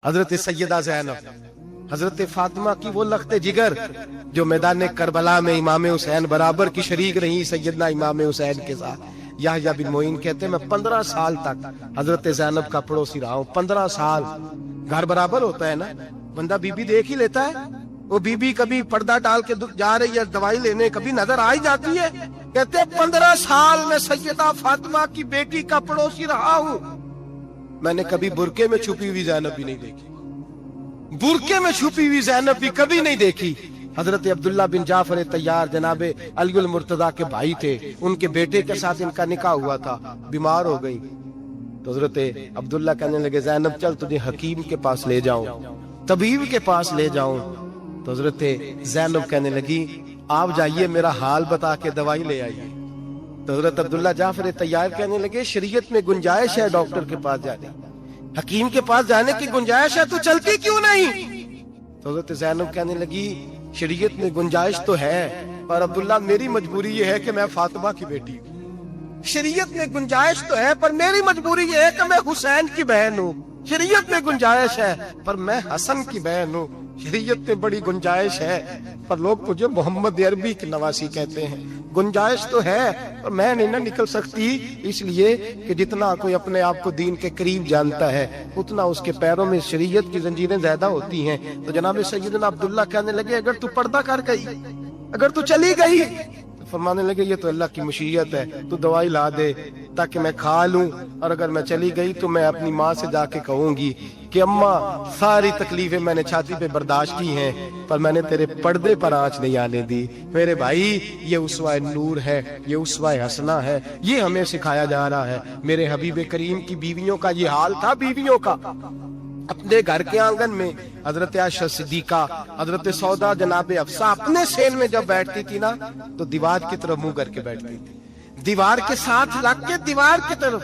حضرت سیدہ زینب، حضرت فاطمہ کی وہ لخت جگر جو میدان کربلا میں امام حسین برابر کی شریک رہی سیدنا امام حسین کے ساتھ۔ یحییٰ بن معین کہتے ہیں میں 15 سال تک حضرت زینب کا پڑوسی رہا ہوں۔ 15 سال گھر برابر ہوتا ہے نا، بندہ بی بی دیکھ ہی لیتا ہے۔ وہ بی بی کبھی پردہ ڈال کے جا رہی ہے دوائی لینے، کبھی نظر آ ہی جاتی ہے۔ کہتے ہیں 15 سال میں سیدہ فاطمہ کی بیٹی کا پڑوسی رہا ہوں، میں نے کبھی برقعے میں چھپی ہوئی زینب بھی نہیں دیکھی، برقعے میں چھپی ہوئی زینب بھی کبھی نہیں دیکھی۔ حضرت عبداللہ بن جعفر طیار جناب علی المرتضیٰ کے بھائی تھے، ان کے بیٹے کے ساتھ ان کا نکاح ہوا تھا، بیمار ہو گئی تو حضرت عبداللہ کہنے لگے زینب چل تجھے حکیم کے پاس لے جاؤں، طبیب کے پاس لے جاؤں۔ تو حضرت زینب کہنے لگی آپ جائیے میرا حال بتا کے دوائی لے آئیے۔ تو حضرت عبداللہ جعفر طیار کہنے لگے شریعت میں گنجائش ہے ڈاکٹر کے پاس جانے، حکیم کے پاس جانے کی گنجائش ہے، تو چلتی کیوں نہیں؟ تو حضرت زینب کہنے لگی شریعت میں گنجائش تو ہے پر عبداللہ میری مجبوری یہ ہے کہ میں فاطمہ کی بیٹی ہوں۔ شریعت میں گنجائش تو ہے پر میری مجبوری یہ ہے کہ میں حسین کی بہن ہوں۔ شریعت میں گنجائش ہے پر میں حسن کی بہن ہوں۔ شریعت میں بڑی گنجائش ہے پر لوگ مجھے محمد عربی کی نواسی کہتے ہیں۔ گنجائش تو ہے اور میں نہیں نہ نکل سکتی، اس لیے کہ جتنا کوئی اپنے آپ کو دین کے قریب جانتا ہے اتنا اس کے پیروں میں شریعت کی زنجیریں زیادہ ہوتی ہیں۔ تو جناب سیدنا عبداللہ کہنے لگے اگر تو پردہ کر گئی، اگر تو چلی گئی، فرمانے لگے یہ تو اللہ کی مشیت ہے، تو دوائی لا دے تاکہ میں کھا لوں، اور اگر میں چلی گئی تو میں اپنی ماں سے جا کے کہوں گی کہ اماں ساری تکلیفیں میں نے چھاتی پہ برداشت کی ہیں پر میں نے تیرے پردے پر آنچ نہیں آنے دی۔ میرے بھائی یہ اسوہ نور ہے، یہ اسوہ حسنہ ہے، یہ ہمیں سکھایا جا رہا ہے۔ میرے حبیب کریم کی بیویوں کا یہ حال تھا، بیویوں کا اپنے گھر کے آنگن میں حضرت عائشہ صدیقہ، حضرت سودا جناب حفصہ اپنے سین میں جب بیٹھتی تھی نا تو دیوار کی طرف منہ کر کے بیٹھتی تھی، دیوار کے ساتھ لگ کے دیوار کی طرف۔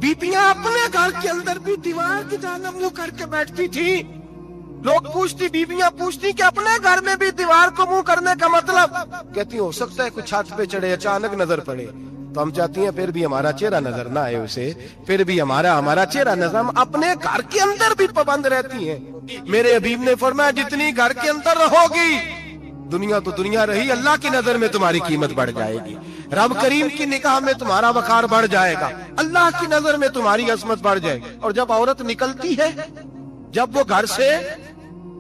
بیبیاں اپنے گھر کے اندر بھی دیوار کی جانب منہ کر کے بیٹھتی تھی۔ لوگ پوچھتی، بیبیاں پوچھتی کہ اپنے گھر میں بھی دیوار کو منہ کرنے کا مطلب؟ کہتی ہو سکتا ہے کوئی چھت پہ چڑھے اچانک نظر پڑے تو ہم چاہتی ہیں پھر بھی ہمارا چہرہ نظر نہ آئے اسے، پھر بھی ہمارا چہرہ نظر، ہم اپنے گھر کے اندر بھی پابند رہتی ہیں۔ میرے حبیب نے فرمایا جتنی گھر کے اندر رہو گی دنیا تو دنیا رہی، اللہ کی نظر میں تمہاری قیمت بڑھ جائے گی، رب کریم کی نگاہ میں تمہارا وقار بڑھ جائے گا، اللہ کی نظر میں تمہاری عظمت بڑھ جائے گی۔ اور جب عورت نکلتی ہے، جب وہ گھر سے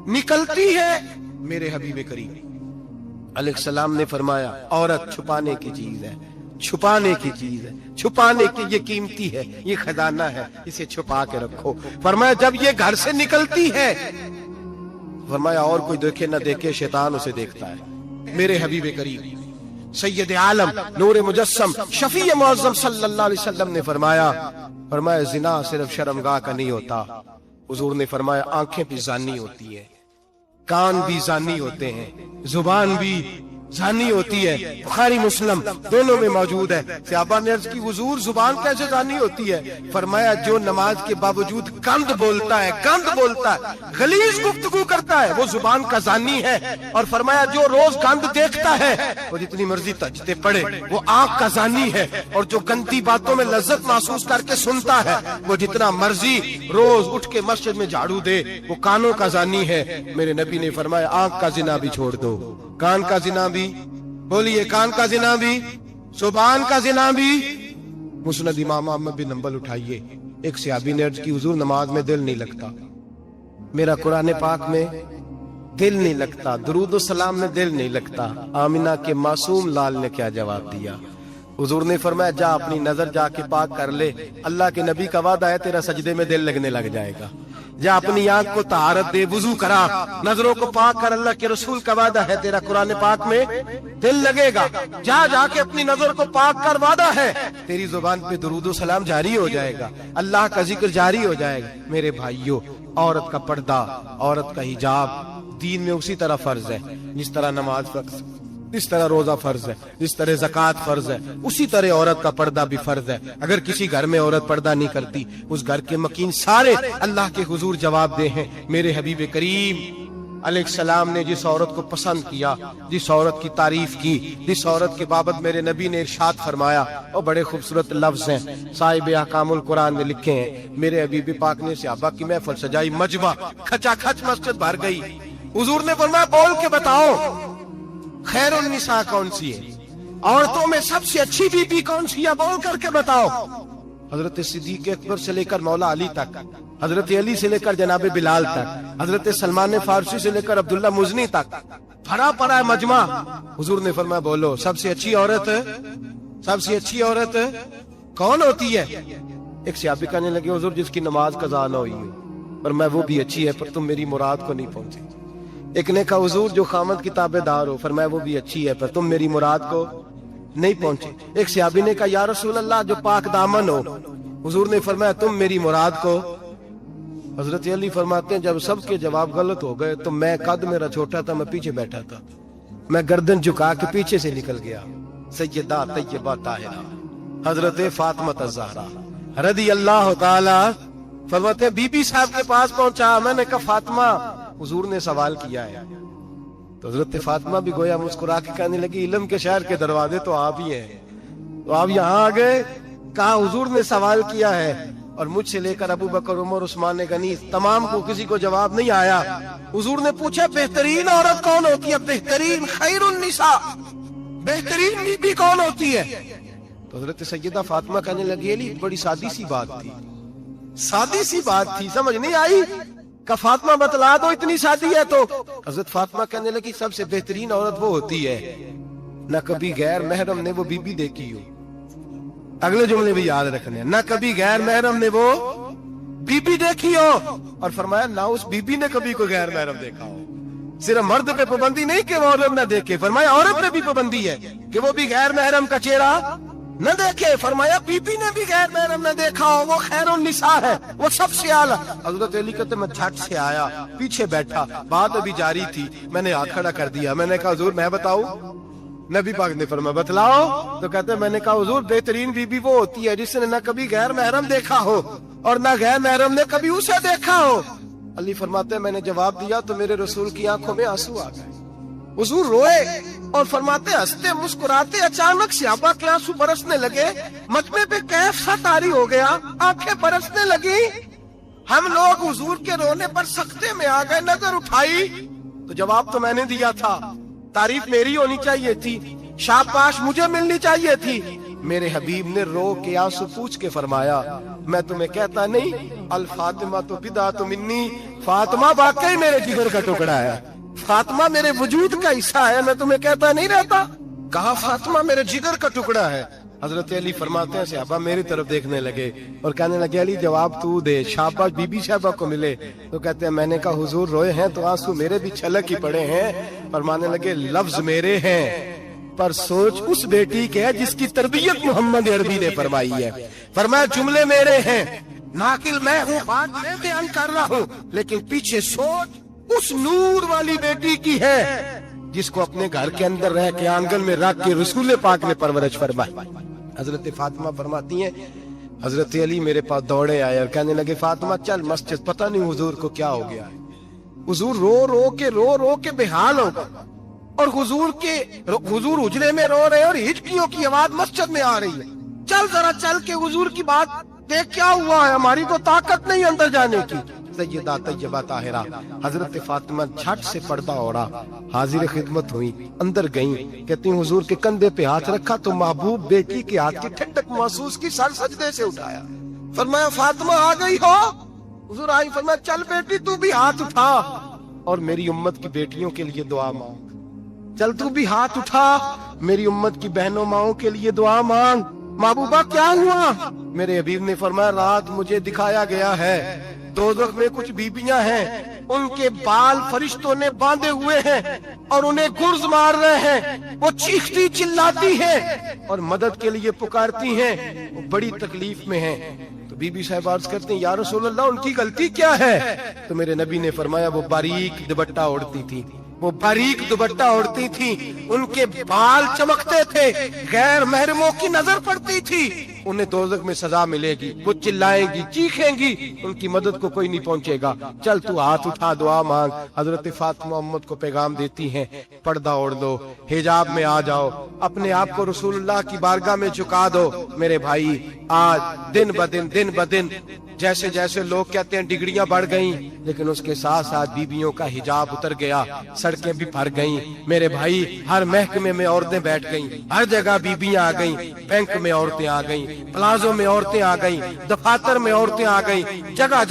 نکلتی ہے، میرے حبیب کریم علیہ السلام نے فرمایا عورت چھپانے کی چیز ہے، چھپانے کی چیز ہے، چھپانے کی، یہ قیمتی ہے، یہ خزانہ ہے، اسے چھپا کے رکھو۔ فرمایا جب یہ گھر سے نکلتی ہے، فرمایا اور کوئی دیکھے نہ دیکھے شیطان اسے دیکھتا ہے۔ میرے حبیب کریم سید عالم نور مجسم شفیع معظم صلی اللہ علیہ وسلم نے فرمایا زنا صرف شرمگاہ کا نہیں ہوتا، حضور نے فرمایا آنکھیں بھی زانی ہوتی ہیں، کان بھی زانی ہوتے ہیں، زبان بھی زانی ہوتی ہے۔ بخاری مسلم دونوں میں موجود ہے۔ صحابہ نے عرض کی حضور زبان کیسے زانی ہوتی ہے؟ فرمایا جو نماز کے باوجود گند بولتا ہے، غلیظ گفتگو کرتا ہے، وہ زبان کا زانی ہے۔ اور فرمایا جو روز گند دیکھتا ہے وہ جتنی مرضی تجدے پڑھے وہ آنکھ کا زانی ہے، اور جو گندی باتوں میں لذت محسوس کر کے سنتا ہے وہ جتنا مرضی روز اٹھ کے مسجد میں جھاڑو دے وہ کانوں کا زانی ہے۔ میرے نبی نے فرمایا آنکھ کا زنا بھی چھوڑ دو، کان کا زنا بھی، بولیے کان کا زنا بھی، زبان کا زنا بھی۔ مسند امام احمد بن حنبل اٹھائیے، ایک صحابی نے عرض کی حضور نماز میں دل نہیں لگتا، میرا قرآن پاک میں دل نہیں لگتا، درود و سلام میں دل نہیں لگتا۔ آمنہ کے معصوم لال نے کیا جواب دیا؟ حضور نے فرمایا جا اپنی نظر جا کے پاک کر لے، اللہ کے نبی کا وعدہ ہے تیرا سجدے میں دل لگنے لگ جائے گا۔ جا اپنی آنکھ کو طہارت دے، وضو کرا، نظروں کو پاک کر، اللہ کے رسول کا وعدہ ہے تیرا قرآن پاک میں دل لگے گا۔ جا کے اپنی نظر کو پاک کر، وعدہ ہے تیری زبان پہ درود و سلام جاری ہو جائے گا، اللہ کا ذکر جاری ہو جائے گا۔ میرے بھائیوں عورت کا پردہ، عورت کا حجاب دین میں اسی طرح فرض ہے جس طرح نماز فرض، جس طرح روزہ فرض ہے، جس طرح زکوٰۃ فرض ہے، اسی طرح عورت کا پردہ بھی فرض ہے۔ اگر کسی گھر میں عورت پردہ نہیں کرتی اس گھر کے مکین سارے اللہ کے حضور جواب دے ہیں۔ میرے حبیب کریم अलैहिस्सलाम ने जिस औरत को पसंद किया, जिस औरत की तारीफ की, जिस औरत के बाबत मेरे नबी ने इरशाद फरमाया, और बड़े खूबसूरत लफ्ज हैं साहिब अहकामुल कुरान ने लिखे हैं। मेरे हबीब पाक ने सहाबा की महफिल सजाई, मजमा खचाखच मस्जिद भर गई। हुजूर ने फरमाया बोल के बताओ खैरुन निसा कौन सी है, औरतों में सबसे अच्छी बीबी कौन सी है, बोल करके बताओ। हजरत सिद्दीक अकबर से लेकर मौला अली तक, हजरत अली से लेकर जनाब बिलाल तक, हजरत सलमान फारसी से लेकर अब्दुल्ला मुजनी तक भरा पड़ा है मजमा। हुजूर ने फरमाया बोलो सबसे अच्छी औरत, सबसे अच्छी औरत कौन होती है? एक सहाबी कहने लगे हुजूर जिसकी नमाज कज़ा ना हुई है, पर मैं वो भी अच्छी है पर तुम मेरी मुराद को नहीं पहुंची। एक ने कहा हुजूर जो खामद की ताबेदार हो, फरमाया वो भी अच्छी है पर तुम मेरी मुराद को नहीं पहुंचे। एक सहाबी ने कहा या रसूल अल्लाह जो पाक दामन हो, हुजूर ने फरमाया तुम मेरी मुराद को। हजरत अली फरमाते हैं जब सबके जवाब गलत हो गए तो मैं, कद मेरा छोटा था, मैं पीछे बैठा था, मैं गर्दन झुका के पीछे से निकल गया। सैयदा तैयबा ताहिरा हजरत फातिमा ज़हरा रज़ी अल्लाह ताला फरमाते हैं बीबी साहब के पास पहुंचा। मैंने कहा फातिमा हुजूर ने सवाल किया है। तो हजरत फातिमा भी गोया मुस्कुरा के कहने लगी इल्म के शहर के दरवाजे तो आप ही हैं, तो आप यहाँ आ गए। कहा हुजूर ने सवाल किया है और मुझसे लेकर अबू बकर, उमर, उस्मान गनी तमाम को किसी को जवाब नहीं आया। हुजूर ने पूछा बेहतरीन औरत कौन होती है, बेहतरीन खैरुन निसा, बेहतरीन बीबी कौन होती है? तो हजरत सैयदा फातिमा कहने लगी अली बड़ी सादी सी बात थी, सादी सी बात थी, समझ नहीं आई। का फातिमा बतला दो इतनी सादी है। तो हजरत फातिमा कहने लगी सबसे बेहतरीन औरत वो होती है न कभी गैर महरम ने वो बीबी देखी हो। अगले जुमले भी याद रखने, न कभी गैर महरम ने वो बीबी देखी हो, और फरमाया ना उस बीबी ने कभी कोई गैर महरम देखा हो। सिर्फ मर्द पे पाबंदी नहीं कि वो औरत न देखे, फरमाया औरत पे भी पाबंदी है कि वो भी गैर महरम का चेहरा न देखे। फरमाया बीबी ने भी गैर महरम न देखा हो, वो खैरुन निसा है, वो सबसे आला। हजरत अली कहते मैं झट से आया, पीछे बैठा, बात अभी जारी थी, मैंने हाथ खड़ा कर दिया। मैंने कहा हुजूर मैं बताऊं? नबी पाक ने फरमाया बतलाओ। तो कहते मैंने कहा हुजूर बेहतरीन बीबी वो होती है जिसने न कभी गैर महरम देखा हो और न गैर महरम ने कभी उसे देखा हो। अली फरमाते मैंने जवाब दिया तो मेरे रसूल की आंखों में आंसू आ गए। हुजूर रोए और फरमाते हंसते मुस्कुराते अचानक सहाबा के आंसू बरसने लगे, मजमे पे कैफ सा तारी हो गया, आंखें बरसने लगी। हम लोग हुजूर के रोने पर सख्ते में आ गए। नजर उठाई तो जवाब तो मैंने दिया था, तारीफ मेरी होनी चाहिए थी, शाबाश मुझे मिलनी चाहिए थी। मेरे हबीब ने रो के आंसू पूछ के फरमाया मैं तुम्हें कहता नहीं अल फातिमा तो बिदा तो मिन्नी, फातिमा वाकई मेरे जिगर का टुकड़ा है, फातिमा मेरे वजूद का हिस्सा है, मैं तुम्हें कहता नहीं रहता। कहा फातिमा मेरे जिगर का टुकड़ा है। हजरत अली फरमाते हैं सहाबा मेरी तरफ देखने लगे और कहने लगे अली जवाब तू दे, शाबाश बीबी साहबा को मिले। तो कहते हैं मैंने कहा हुजूर रोए हैं तो आंसू मेरे भी छलक ही पड़े हैं। फरमाने लगे लफ्ज मेरे हैं पर सोच उस बेटी के है जिसकी तरबियत मोहम्मद अरबी ने फरमाई है। फरमाया जुमले मेरे हैं, नाकिल मैं हूँ, बात मैं बयान कर रहा हूँ, लेकिन पीछे सोच उस नूर वाली बेटी की है जिसको अपने घर के अंदर रह के आंगन में रख के रसूल पाक ने परवरिश फरमाई। हजरत फातिमा फरमाती हैं हजरत अली मेरे पास दौड़े आए और कहने लगे फातिमा चल मस्जिद, पता नहीं हुजूर को क्या हो गया है। हुजूर रो रो के बेहाल हो गए और हुजूर हुजरे में रो रहे और हिचकियों की आवाज मस्जिद में आ रही है। चल जरा चल के हुजूर की बात देख क्या हुआ है, हमारी तो ताकत नहीं अंदर जाने की। सैयदा तैयबा ताहिरा हजरत फातिमा झट से पर्दा ओढ़ा, हाजिर खिदमत हुई, अंदर गईं। कहती हुजूर के कंधे पे हाथ रखा तो महबूब बेटी के हाथ की ठंडक महसूस की, सर सजदे से उठाया। फरमाया फातिमा आ गई हो? हुजूर आई। फरमाया चल बेटी तू भी हाथ उठा और मेरी उम्मत की बेटियों के लिए दुआ मांग। चल तू भी हाथ उठा, मेरी उम्मत की बहनों माओं के लिए दुआ मांग। महबूबा क्या हुआ? मेरे हबीब ने फरमाया रात मुझे दिखाया गया है दोज़ख में कुछ बीबियां हैं, उनके बाल फरिश्तों ने बांधे हुए हैं और उन्हें गुर्ज मार रहे हैं, वो चीखती चिल्लाती हैं और मदद के लिए पुकारती हैं, वो बड़ी तकलीफ में हैं। तो बीबी साहब अर्ज करते हैं या रसूल अल्लाह उनकी गलती क्या है? तो मेरे नबी ने फरमाया वो बारीक दुपट्टा ओढ़ती थी, वो बारीक दुपट्टा ओढ़ती थी, उनके बाल चमकते थे, गैर महरमों की नजर पड़ती थी, उन्हें दोज़ख में सजा मिलेगी, वो चिल्लाएंगी, चीखेंगी, उनकी मदद को कोई नहीं पहुंचेगा। चल तू हाथ उठा, दुआ मांग। हजरत फातिमा उम्मत को पैगाम देती हैं, पर्दा ओढ़ दो, हिजाब में आ जाओ, अपने आप को रसूलुल्लाह की बारगाह में झुका दो। मेरे भाई, आज दिन ब दिन जैसे जैसे लोग कहते हैं डिग्रियां बढ़ गईं, लेकिन उसके साथ साथ बीबियों का हिजाब उतर गया, सड़कें भी भर गईं। मेरे भाई, हर महकमे में औरतें बैठ गईं, हर जगह बीबियां आ गईं, बैंक में औरतें आ गईं, प्लाजो में औरतें आ गईं, दफातर में औरतें आ गईं, जगह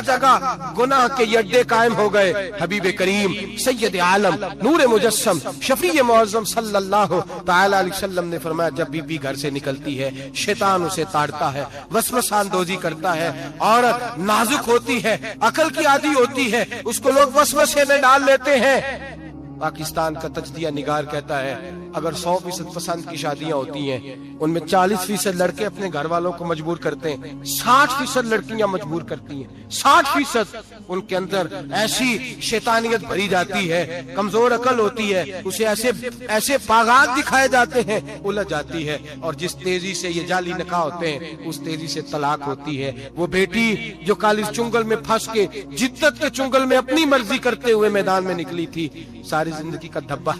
जगह गुनाह के ये अड्डे कायम हो गए। हबीब करीम सैयद आलम नूर मुजस्सम शफी मुअज्जम सल्लल्लाहु तआला अलैहि वसल्लम ने फरमाया, जब बीबी घर से निकलती है, शैतान उसे ताड़ता है, वसवसांदोजी करता है, औरत नाजुक होती है, अकल की आदी होती है, उसको लोग वसवसे में डाल लेते हैं। पाकिस्तान का तजदिया निगार कहता है, अगर 100% पसंद की शादियां होती हैं, उनमें 40% लड़के अपने घर वालों को मजबूर करते हैं, 60% लड़कियां मजबूर करती हैं। 60% उनके अंदर ऐसी शैतानियत भरी जाती है, कमजोर अकल होती है, उसे ऐसे बागात दिखाए जाते हैं, उलझ जाती है, और जिस तेजी से ये जाली निकाह होते हैं, उस तेजी से तलाक होती है। वो बेटी जो काली चुंगल में फंस के, जिद्दत के चुंगल में अपनी मर्जी करते हुए मैदान में निकली थी, सारी जिंदगी का धब्बा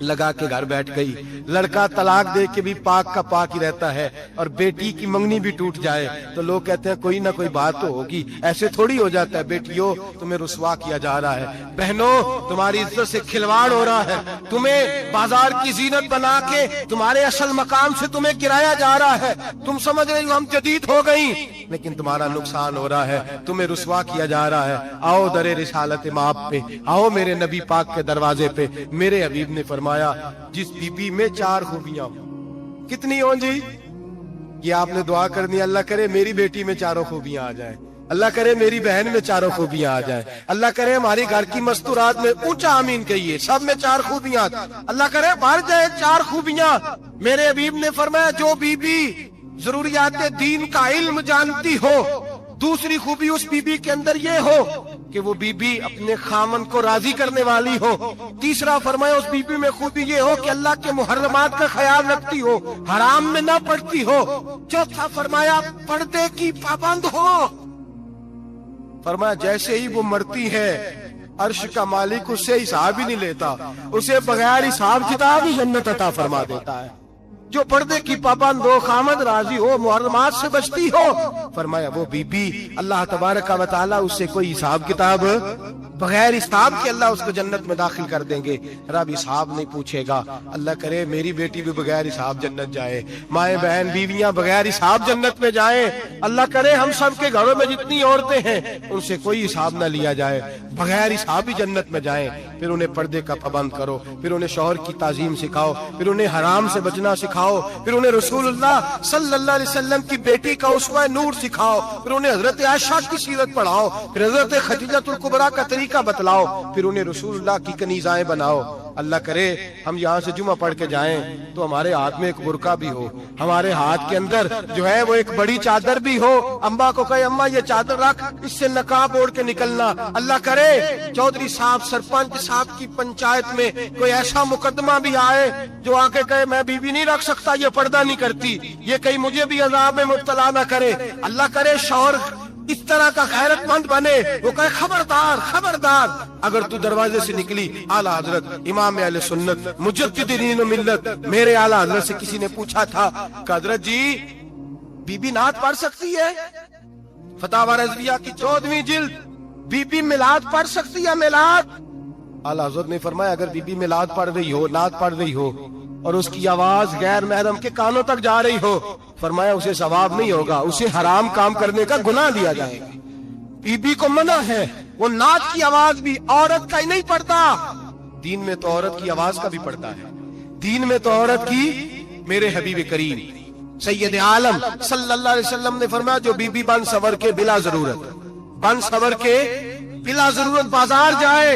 लगा के घर बैठ गई। लड़का तलाक दे के भी पाक का पाक ही रहता है, और बेटी की मंगनी भी टूट जाए तो लोग कहते हैं कोई ना कोई बात तो होगी। ऐसे थोड़ी हो जाता है। बेटियों, तुम्हें रुसवा किया जा रहा है, बहनों तुम्हारी इज्जत से खिलवाड़ हो रहा है, तुम्हें बाजार की जीनत बना के तुम्हारे असल मकाम से तुम्हें गिराया जा रहा है। तुम समझ रही हो हम जदीद हो गई, लेकिन तुम्हारा नुकसान हो रहा है, तुम्हें रुसवा किया जा रहा है। आओ दरे रिसालत माप पे, आओ मेरे नबी पाक के दरवाजे पे। मेरे हबीब ने फरमाया, जिस बीबी में 4 खूबियां, कितनी हो जी? ये आपने दुआ करनी, अल्लाह करे मेरी बेटी में 4 खूबियां आ जाए, अल्लाह करे मेरी बहन में 4 खूबियां आ जाए, अल्लाह करे हमारी घर की मस्तूरात में, ऊंचा आमीन कहिए, सब में 4 खूबियां, अल्लाह करे भर जाए 4 खूबियां। मेरे हबीब ने फरमाया, जो बीबी जरूरियात दीन का इल्म जानती हो, दूसरी खूबी उस बीबी के अंदर ये हो कि वो बीबी अपने खामन को राजी करने वाली हो। तीसरा फरमाया, उस बीबी में खूबी ये हो कि अल्लाह के मुहर्रमात का ख्याल रखती हो, हराम में ना पड़ती हो। चौथा फरमाया, पर्दे की पाबंद हो। फरमाया, जैसे ही वो मरती है, अर्श का मालिक उससे हिसाब ही नहीं लेता, उसे बगैर हिसाब किताब ही जन्नत अता फरमा देता है। जो पर्दे की पाबंद हो, खामद राजी हो, मुहर्रमात से बचती हो, फरमाया वो बीबी अल्लाह तबारक व तआला उससे कोई हिसाब किताब, बगैर हिसाब के अल्लाह उसको जन्नत में दाखिल कर देंगे। रब हिसाब नहीं पूछेगा। अल्लाह करे मेरी बेटी भी बगैर हिसाब जन्नत जाए, माए बहन बीवियां बगैर हिसाब जन्नत में जाए। अल्लाह करे हम सब के घरों में जितनी औरतें हैं उनसे कोई हिसाब न लिया जाए, बगैर हिसाब ही जन्नत में जाए। फिर उन्हें पर्दे का पाबंद करो, फिर उन्हें शौहर की ताजीम सिखाओ, फिर उन्हें हराम से बचना सिखाओ, फिर उन्हें रसूलुल्लाह सल्लल्लाहु अलैहि वसल्लम की बेटी का उसवा नूर सिखाओ, फिर उन्हें हजरत आयशा की सीरत पढ़ाओ, फिर हजरत खदीजतुल कुबरा का तरीका बतलाओ, फिर उन्हें रसूलुल्लाह की कनीज़ाएं बनाओ। अल्लाह करे हम यहाँ से जुमा पढ़ के जाएं तो हमारे हाथ में एक बुरका भी हो, हमारे हाथ के अंदर जो है वो एक बड़ी चादर भी हो। अम्मा को कहे अम्मा ये चादर रख, इससे नकाब ओढ़ के निकलना। अल्लाह करे चौधरी साहब सरपंच साहब की पंचायत में कोई ऐसा मुकदमा भी आए जो आके कहे मैं बीवी नहीं रख सकता, ये पर्दा नहीं करती, ये कहीं मुझे भी अजाब में मुब्तला ना करे। अल्लाह करे शौहर इस तरह का गैरतमंद बने, वो कहे खबरदार खबरदार, अगर तू दरवाजे से निकली। आला हजरत इमाम अहले सुन्नत मुजद्दिदीन मिल्लत मेरे आला हजरत से किसी ने पूछा था कि हजरत जी बीबी नात पढ़ सकती है? फतावा रज़विया की 14वीं जिल्द, बीबी मिलाद पढ़ सकती है? मिलाद। आला हजरत ने फरमाया अगर बीबी मिलाद पढ़ रही हो, नात पढ़ रही हो और उसकी आवाज गैर महरम के कानों तक जा रही हो, फरमाया उसे सवाब नहीं होगा, उसे हराम काम करने का गुनाह दिया जाएगा। बीबी को मना है, वो नात की आवाज भी औरत का ही नहीं पड़ता, दीन में तो औरत की आवाज का भी पड़ता है। दीन में तो औरत की, मेरे हबीब करीम सैयद आलम सल्लल्लाहु अलैहि वसल्लम ने फरमाया जो बीबी बन सवर के बिला जरूरत, बन सवर के बिला जरूरत बाजार जाए,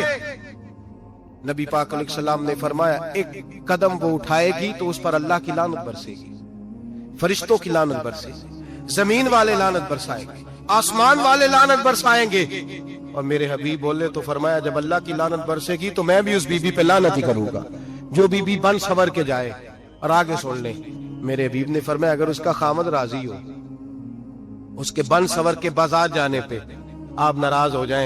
नबी पाक अलैहिस्सलाम ने फरमाया एक कदम वो उठाएगी तो उस पर अल्लाह की लानत बरसेगी, फरिश्तों की लानत बरसेगी, जमीन वाले लानत बरसाएंगे, आसमान वाले लानत बरसाएंगे। اور میرے حبیب بولے تو فرمایا جب اللہ کی لعنت برسے گی تو میں بھی اس بی بی پہ لعنت ہی کروں گا جو بی بی بن سور کے جائے۔ اور آگے سن لیں، میرے حبیب نے فرمایا اگر اس کا خامد راضی ہو، اس کے بن سور کے بازار جانے پہ آپ ناراض ہو جائیں